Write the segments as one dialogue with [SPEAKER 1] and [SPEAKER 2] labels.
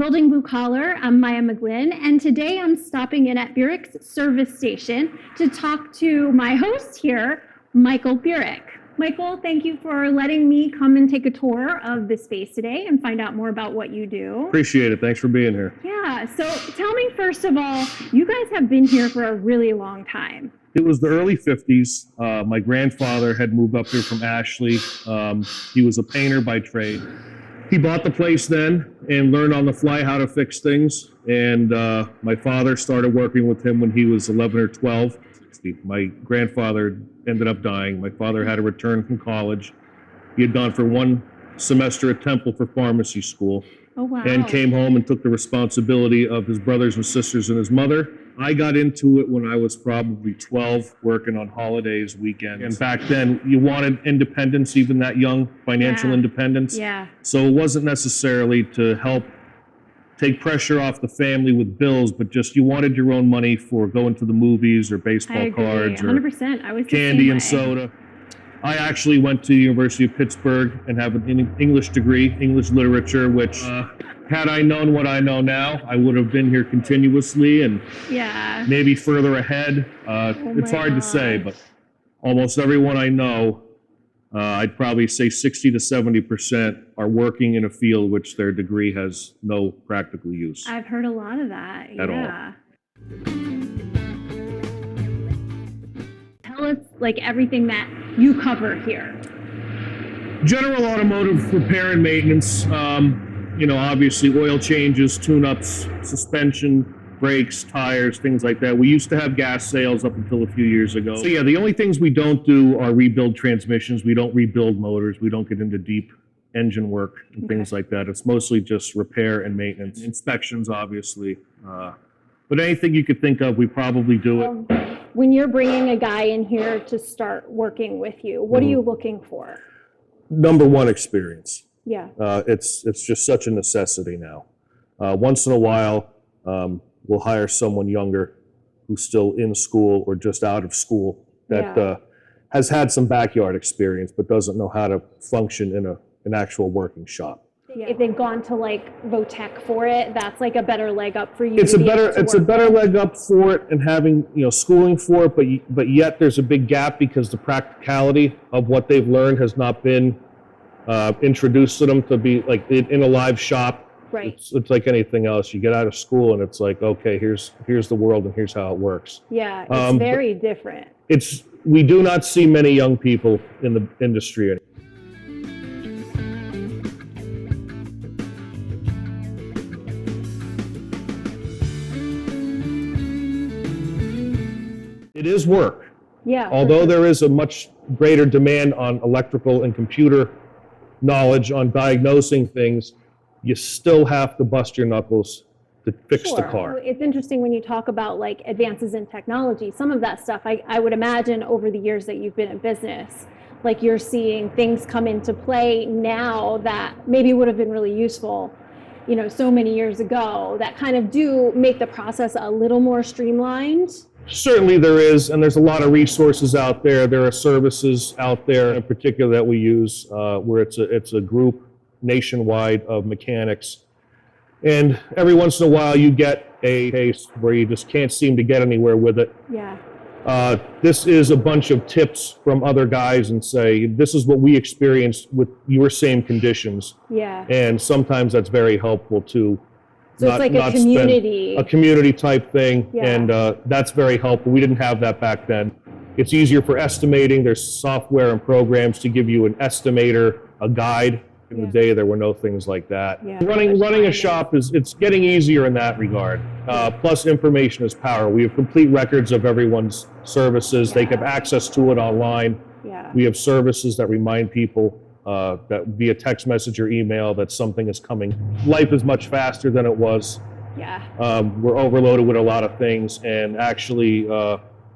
[SPEAKER 1] Building Blue Collar. I'm Maya McGlynn, and today I'm stopping in at Burick's service station to talk to my host here, Michael Burick. Michael, thank you for letting me come and take a tour of the space today and find out more about what you do.
[SPEAKER 2] Appreciate it. Thanks for being here.
[SPEAKER 1] Yeah, so tell me first of all, you guys have been here for a really long time.
[SPEAKER 2] It was the early 50s. My grandfather had moved up here from Ashley. He was a painter by trade. He bought the place then and learned on the fly how to fix things. And my father started working with him when he was 11 or 12. My grandfather ended up dying. My father had to return from college. He had gone for one semester at Temple for pharmacy school.
[SPEAKER 1] Oh, wow.
[SPEAKER 2] And came home and took the responsibility of his brothers and sisters and his mother. I got into it when I was probably 12, working on holidays, weekends. And back then, you wanted independence, even that young, financial independence.
[SPEAKER 1] Yeah.
[SPEAKER 2] So it wasn't necessarily to help take pressure off the family with bills, but just you wanted your own money for going to the movies or baseball cards or
[SPEAKER 1] 100%. I was the
[SPEAKER 2] candy
[SPEAKER 1] same
[SPEAKER 2] and
[SPEAKER 1] way.
[SPEAKER 2] soda. I actually went to the University of Pittsburgh and have an English degree, English literature, which had I known what I know now, I would have been here continuously and maybe further ahead. It's hard to say, but almost everyone I know, I'd probably say 60 to 70% are working in a field which their degree has no practical use.
[SPEAKER 1] I've heard a lot of that.
[SPEAKER 2] At
[SPEAKER 1] all. Tell us like everything that you cover here.
[SPEAKER 2] General automotive repair and maintenance, obviously oil changes, tune-ups, suspension, brakes, tires, things like that. We used to have gas sales up until a few years ago. So yeah, the only things we don't do are rebuild transmissions. We don't rebuild motors. We don't get into deep engine work and things like that. It's mostly just repair and maintenance. Inspections, obviously. But anything you could think of, we probably do it.
[SPEAKER 1] When you're bringing a guy in here to start working with you, what are you looking for?
[SPEAKER 2] Number one, experience.
[SPEAKER 1] Yeah.
[SPEAKER 2] It's just such a necessity now. Once in a while, we'll hire someone younger who's still in school or just out of school that has had some backyard experience but doesn't know how to function in an actual working shop.
[SPEAKER 1] If they've gone to like Votech for it, that's like a better leg up for you.
[SPEAKER 2] It's a better leg up for it and having schooling for it, but yet there's a big gap because the practicality of what they've learned has not been introduced to them to be like in a live shop.
[SPEAKER 1] Right.
[SPEAKER 2] It's like anything else. You get out of school and it's like, okay, here's the world and here's how it works.
[SPEAKER 1] Yeah, it's very different.
[SPEAKER 2] We do not see many young people in the industry anymore. It is work.
[SPEAKER 1] Yeah.
[SPEAKER 2] Although there is a much greater demand on electrical and computer knowledge on diagnosing things, you still have to bust your knuckles to fix the car.
[SPEAKER 1] It's interesting when you talk about like advances in technology. Some of that stuff, I would imagine over the years that you've been in business, like you're seeing things come into play now that maybe would have been really useful, so many years ago that kind of do make the process a little more streamlined.
[SPEAKER 2] Certainly there is, and there's a lot of resources out there. There are services out there in particular that we use where it's a group nationwide of mechanics. And every once in a while you get a case where you just can't seem to get anywhere with it.
[SPEAKER 1] Yeah.
[SPEAKER 2] This is a bunch of tips from other guys and say, this is what we experienced with your same conditions.
[SPEAKER 1] Yeah.
[SPEAKER 2] And sometimes that's very helpful too.
[SPEAKER 1] So it's like a
[SPEAKER 2] community type thing,
[SPEAKER 1] Yeah.
[SPEAKER 2] and that's very helpful. We didn't have that back then. It's easier for estimating. There's software and programs to give you an estimator, a guide. In the day, there were no things like that.
[SPEAKER 1] Yeah.
[SPEAKER 2] Running a shop it's getting easier in that regard. Plus, information is power. We have complete records of everyone's services. They have access to it online.
[SPEAKER 1] Yeah.
[SPEAKER 2] We have services that remind people that via text message or email that something is coming. Life is much faster than it was.
[SPEAKER 1] Yeah.
[SPEAKER 2] We're overloaded with a lot of things, and actually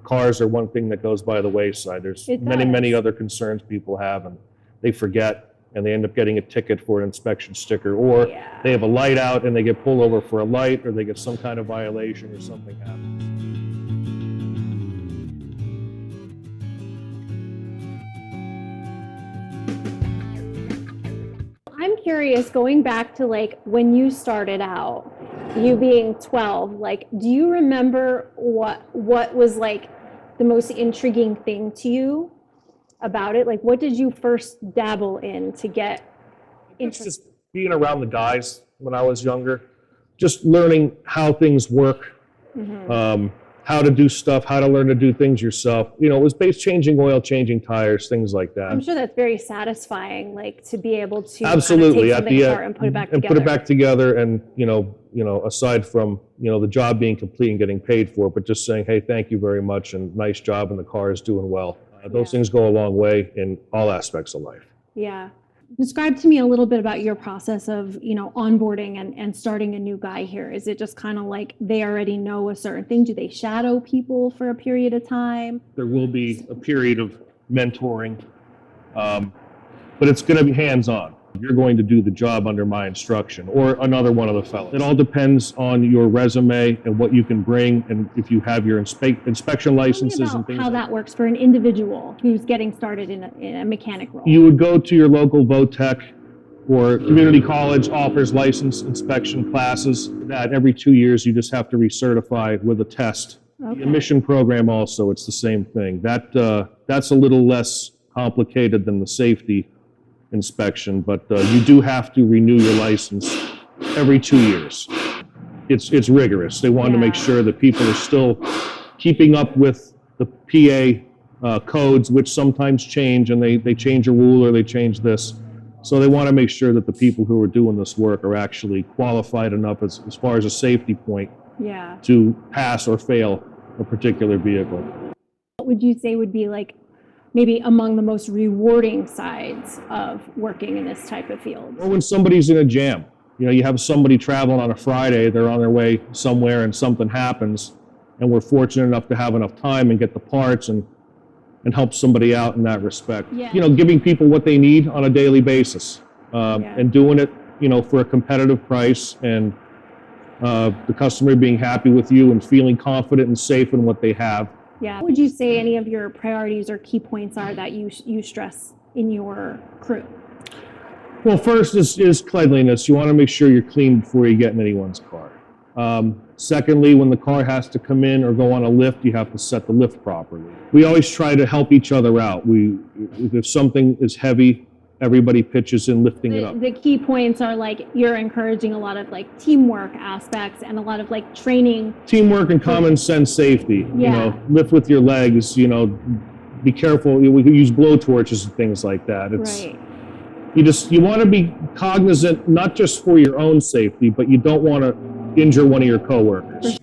[SPEAKER 2] cars are one thing that goes by the wayside. There's many other concerns people have, and they forget, and they end up getting a ticket for an inspection sticker, or they have a light out and they get pulled over for a light, or they get some kind of violation or something happens.
[SPEAKER 1] I'm curious, going back to like when you started out, you being 12, like, do you remember what was like the most intriguing thing to you about it? Like, what did you first dabble in to get
[SPEAKER 2] It's
[SPEAKER 1] interested?
[SPEAKER 2] just being around the guys when I was younger, just learning how things work, how to do stuff, how to learn to do things yourself. You know, it was based changing oil, changing tires, things like that.
[SPEAKER 1] I'm sure that's very satisfying, like to be able to
[SPEAKER 2] Absolutely,
[SPEAKER 1] kind of
[SPEAKER 2] at
[SPEAKER 1] take something
[SPEAKER 2] the
[SPEAKER 1] apart and put it back
[SPEAKER 2] and
[SPEAKER 1] together.
[SPEAKER 2] put it back together, and aside from the job being complete and getting paid for it, but just saying, hey, thank you very much, and nice job, and the car is doing well. Those things go a long way in all aspects of life.
[SPEAKER 1] Yeah. Describe to me a little bit about your process of, onboarding and starting a new guy here. Is it just kind of like they already know a certain thing? Do they shadow people for a period of time?
[SPEAKER 2] There will be a period of mentoring, but it's going to be hands-on. You're going to do the job under my instruction, or another one of the fellows. It all depends on your resume and what you can bring, and if you have your inspection licenses and things
[SPEAKER 1] how
[SPEAKER 2] like
[SPEAKER 1] that works for an individual who's getting started in a mechanic role.
[SPEAKER 2] You would go to your local VOTEC or community college offers license inspection classes that every 2 years you just have to recertify with a test.
[SPEAKER 1] Okay.
[SPEAKER 2] The emission program also, it's the same thing. That's a little less complicated than the safety inspection, but you do have to renew your license every 2 years. It's rigorous. They want to make sure that people are still keeping up with the PA codes, which sometimes change, and they change a rule or they change this. So they want to make sure that the people who are doing this work are actually qualified enough as far as a safety point to pass or fail a particular vehicle.
[SPEAKER 1] What would you say would be like maybe among the most rewarding sides of working in this type of field?
[SPEAKER 2] Or when somebody's in a jam. You have somebody traveling on a Friday, they're on their way somewhere and something happens, and we're fortunate enough to have enough time and get the parts and help somebody out in that respect. Giving people what they need on a daily basis, and doing it, for a competitive price, and the customer being happy with you and feeling confident and safe in what they have.
[SPEAKER 1] Yeah. What would you say any of your priorities or key points are that you stress in your crew?
[SPEAKER 2] Well, first is cleanliness. You want to make sure you're clean before you get in anyone's car. Secondly, when the car has to come in or go on a lift, you have to set the lift properly. We always try to help each other out. If something is heavy, everybody pitches in lifting it up.
[SPEAKER 1] The key points are like you're encouraging a lot of like teamwork aspects and a lot of like training.
[SPEAKER 2] Teamwork and common sense safety. Lift with your legs. Be careful. We use blow torches and things like that.
[SPEAKER 1] Right.
[SPEAKER 2] You want to be cognizant, not just for your own safety, but you don't want to injure one of your coworkers.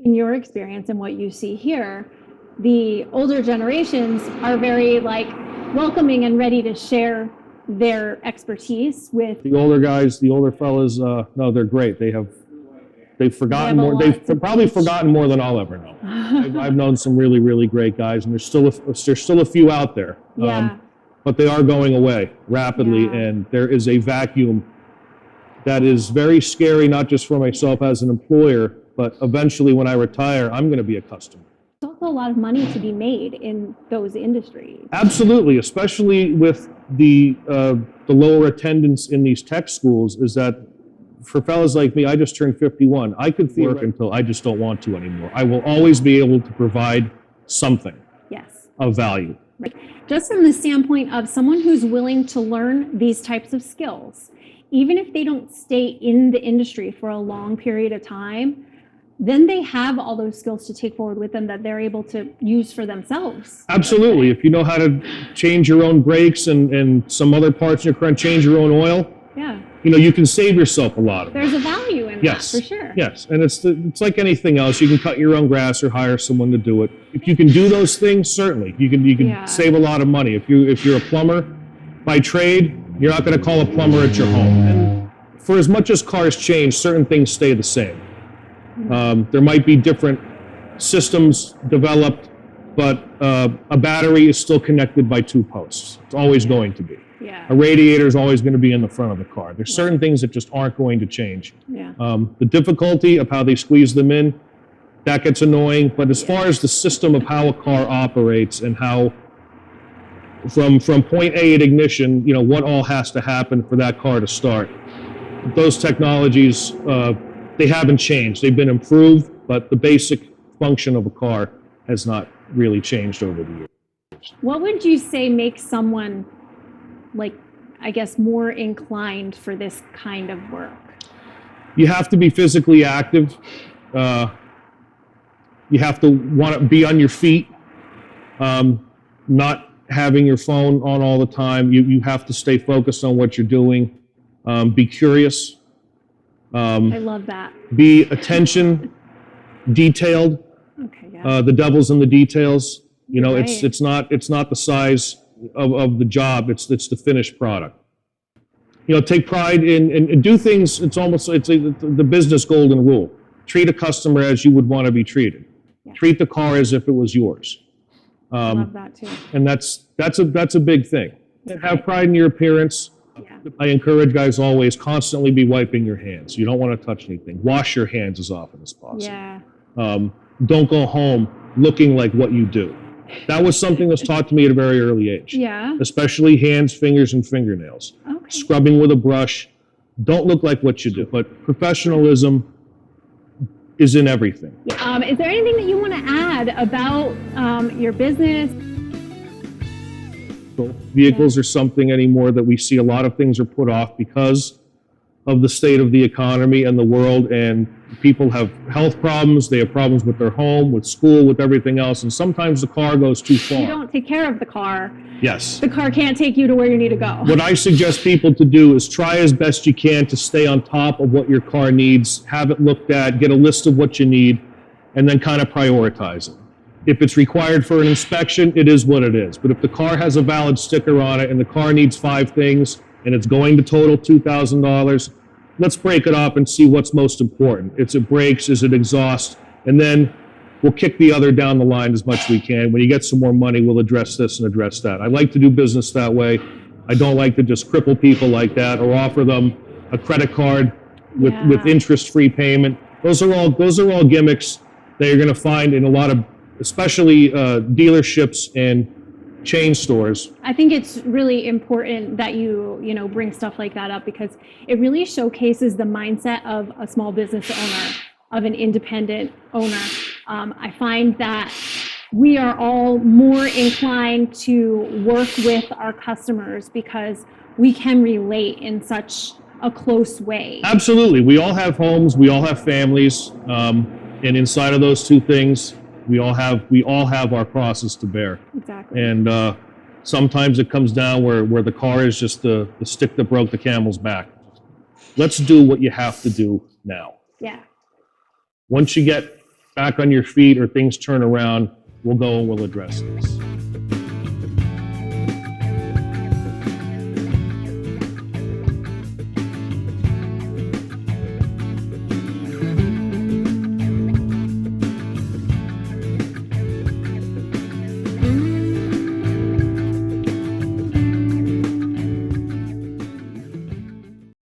[SPEAKER 1] In your experience and what you see here, the older generations are very like welcoming and ready to share their expertise with
[SPEAKER 2] the older guys. The older fellas, no, they're great. They've forgotten more. They've probably forgotten more than I'll ever know. I've known some really, really great guys, and there's still a few out there. But they are going away rapidly, and there is a vacuum that is very scary, not just for myself as an employer, but eventually when I retire, I'm going to be a customer.
[SPEAKER 1] There's also a lot of money to be made in those industries.
[SPEAKER 2] Absolutely, especially with the lower attendance in these tech schools, is that for fellas like me, I just turned 51. I could work until I just don't want to anymore. I will always be able to provide something of value.
[SPEAKER 1] Right. Just from the standpoint of someone who's willing to learn these types of skills, even if they don't stay in the industry for a long period of time, then they have all those skills to take forward with them that they're able to use for themselves.
[SPEAKER 2] Absolutely. If you know how to change your own brakes and some other parts in your car and change your own oil, you can save yourself a lot of
[SPEAKER 1] There's a value in that, for sure.
[SPEAKER 2] Yes, and it's like anything else. You can cut your own grass or hire someone to do it. If you can do those things, certainly you can save a lot of money. If you're a plumber by trade, you're not going to call a plumber at your home. And for as much as cars change, certain things stay the same. There might be different systems developed, but a battery is still connected by 2 posts. It's always going to be. A radiator is always going to be in the front of the car. There's certain things that just aren't going to change. The difficulty of how they squeeze them in that gets annoying. But as far as the system of how a car operates and how from point A at ignition, what all has to happen for that car to start, those technologies, they haven't changed. They've been improved, but the basic function of a car has not really changed over the years.
[SPEAKER 1] What would you say makes someone, like, I guess, more inclined for this kind of work?
[SPEAKER 2] You have to be physically active. You have to want to be on your feet, not having your phone on all the time. You have to stay focused on what you're doing. Be curious.
[SPEAKER 1] I love that.
[SPEAKER 2] Be attention, detailed.
[SPEAKER 1] Okay, yeah.
[SPEAKER 2] The devil's in the details.
[SPEAKER 1] Right.
[SPEAKER 2] It's not the size of the job. It's the finished product. Take pride in do things. It's the business golden rule. Treat a customer as you would want to be treated.
[SPEAKER 1] Yeah.
[SPEAKER 2] Treat the car as if it was yours.
[SPEAKER 1] I love that too.
[SPEAKER 2] And that's a big thing. Have pride in your appearance.
[SPEAKER 1] Yeah.
[SPEAKER 2] I encourage guys always constantly be wiping your hands. You don't want to touch anything. Wash your hands as often as possible.
[SPEAKER 1] Yeah.
[SPEAKER 2] Don't go home looking like what you do. That was something that was taught to me at a very early age.
[SPEAKER 1] Yeah.
[SPEAKER 2] Especially hands, fingers, and fingernails.
[SPEAKER 1] Okay.
[SPEAKER 2] Scrubbing with a brush. Don't look like what you do. But professionalism is in everything.
[SPEAKER 1] Is there anything that you want to add about your business?
[SPEAKER 2] Vehicles are something anymore that we see a lot of things are put off because of the state of the economy and the world, and people have health problems, they have problems with their home, with school, with everything else, and sometimes the car goes too far.
[SPEAKER 1] You don't take care of the car.
[SPEAKER 2] Yes.
[SPEAKER 1] The car can't take you to where you need to go.
[SPEAKER 2] What I suggest people to do is try as best you can to stay on top of what your car needs, have it looked at, get a list of what you need, and then kind of prioritize it. If it's required for an inspection, it is what it is. But if the car has a valid sticker on it and the car needs 5 things and it's going to total $2,000, let's break it up and see what's most important. Is it brakes? Is it exhaust? And then we'll kick the other down the line as much as we can. When you get some more money, we'll address this and address that. I like to do business that way. I don't like to just cripple people like that or offer them a credit card with interest-free payment. Those are all gimmicks that you're going to find in a lot of, especially dealerships and chain stores.
[SPEAKER 1] I think it's really important that you bring stuff like that up, because it really showcases the mindset of a small business owner, of an independent owner. I find that we are all more inclined to work with our customers because we can relate in such a close way.
[SPEAKER 2] Absolutely. We all have homes, we all have families, and inside of those two things, we all have our crosses to bear.
[SPEAKER 1] Exactly.
[SPEAKER 2] And sometimes it comes down where the car is just the stick that broke the camel's back. Let's do what you have to do now.
[SPEAKER 1] Yeah.
[SPEAKER 2] Once you get back on your feet or things turn around, we'll go and we'll address this.